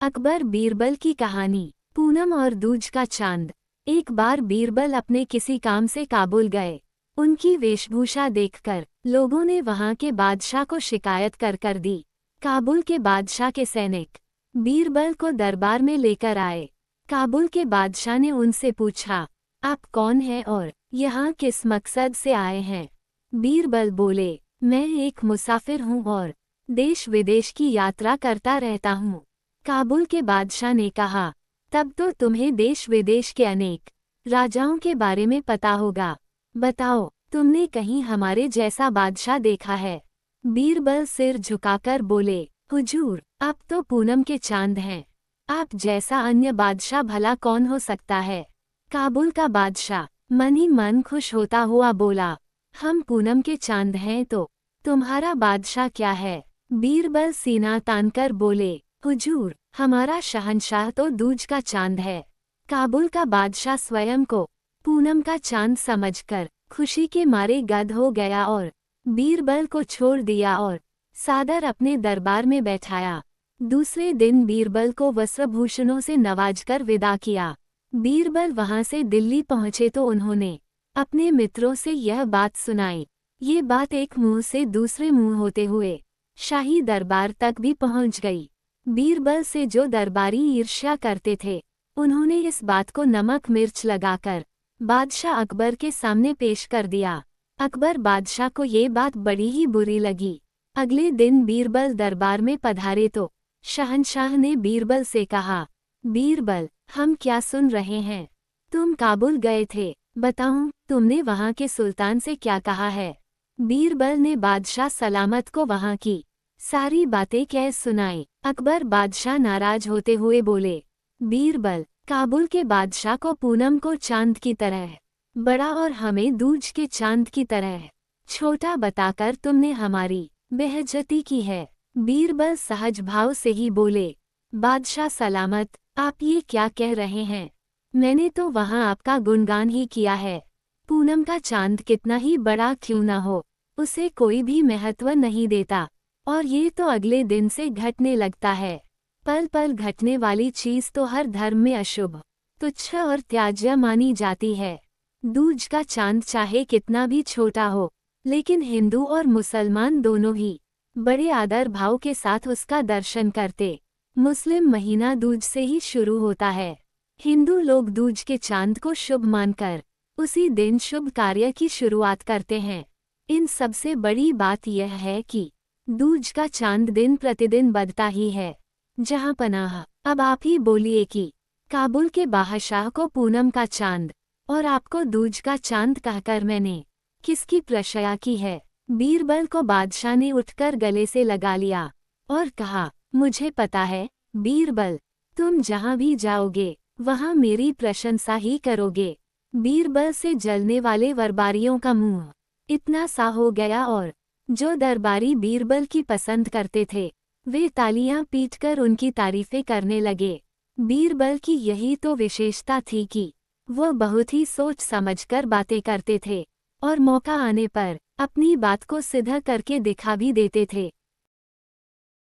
अकबर बीरबल की कहानी। पूनम और दूज का चांद। एक बार बीरबल अपने किसी काम से काबुल गए। उनकी वेशभूषा देखकर लोगों ने वहां के बादशाह को शिकायत कर दी। काबुल के बादशाह के सैनिक बीरबल को दरबार में लेकर आए। काबुल के बादशाह ने उनसे पूछा, आप कौन हैं और यहाँ किस मकसद से आए हैं? बीरबल बोले, मैं एक मुसाफिर हूँ और देश विदेश की यात्रा करता रहता हूँ। काबुल के बादशाह ने कहा, तब तो तुम्हें देश विदेश के अनेक राजाओं के बारे में पता होगा। बताओ, तुमने कहीं हमारे जैसा बादशाह देखा है? बीरबल सिर झुकाकर बोले, हुजूर, आप तो पूनम के चांद हैं। आप जैसा अन्य बादशाह भला कौन हो सकता है? काबुल का बादशाह मन ही मन खुश होता हुआ बोला, हम पूनम के चांद हैं तो तुम्हारा बादशाह क्या है? बीरबल सीना तानकर बोले, हुजूर, हमारा शहंशाह तो दूज का चांद है। काबुल का बादशाह स्वयं को पूनम का चांद समझकर खुशी के मारे गद हो गया और बीरबल को छोड़ दिया और सादर अपने दरबार में बैठाया। दूसरे दिन बीरबल को वस्त्रभूषणों से नवाजकर विदा किया। बीरबल वहां से दिल्ली पहुंचे तो उन्होंने अपने मित्रों से यह बात सुनाई। ये बात एक मुंह से दूसरे मुंह होते हुए शाही दरबार तक भी पहुंच गई। बीरबल से जो दरबारी ईर्ष्या करते थे, उन्होंने इस बात को नमक मिर्च लगाकर बादशाह अकबर के सामने पेश कर दिया। अकबर बादशाह को ये बात बड़ी ही बुरी लगी। अगले दिन बीरबल दरबार में पधारे तो शहंशाह ने बीरबल से कहा, बीरबल, हम क्या सुन रहे हैं? तुम काबुल गए थे, बताऊं, तुमने वहां के सुल्तान से क्या कहा है? बीरबल ने बादशाह सलामत को वहां की सारी बातें कह सुनाई। अकबर बादशाह नाराज होते हुए बोले, बीरबल, काबुल के बादशाह को पूनम को चांद की तरह बड़ा और हमें दूज के चांद की तरह छोटा बताकर तुमने हमारी बेइज्जती की है। बीरबल सहज भाव से ही बोले, बादशाह सलामत, आप ये क्या कह रहे हैं? मैंने तो वहां आपका गुणगान ही किया है। पूनम का चांद कितना ही बड़ा क्यों न हो, उसे कोई भी महत्व नहीं देता, और ये तो अगले दिन से घटने लगता है। पल पल घटने वाली चीज तो हर धर्म में अशुभ, तुच्छ और त्याज्य मानी जाती है। दूज का चांद चाहे कितना भी छोटा हो, लेकिन हिंदू और मुसलमान दोनों ही बड़े आदर भाव के साथ उसका दर्शन करते। मुस्लिम महीना दूज से ही शुरू होता है। हिंदू लोग दूज के चांद को शुभ मानकर उसी दिन शुभ कार्य की शुरुआत करते हैं। इन सबसे बड़ी बात यह है कि दूज का चांद दिन प्रतिदिन बढ़ता ही है। जहां पनाह, अब आप ही बोलिए कि काबुल के बादशाह को पूनम का चांद और आपको दूज का चांद कहकर मैंने किसकी प्रशंसा की है? बीरबल को बादशाह ने उठकर गले से लगा लिया और कहा, मुझे पता है बीरबल, तुम जहां भी जाओगे वहां मेरी प्रशंसा ही करोगे। बीरबल से जलने वाले दरबारियों का मुंह इतना सा हो गया और जो दरबारी बीरबल की पसंद करते थे, वे तालियां पीटकर उनकी तारीफें करने लगे। बीरबल की यही तो विशेषता थी कि वो बहुत ही सोच समझकर बातें करते थे और मौका आने पर अपनी बात को सिद्ध करके दिखा भी देते थे।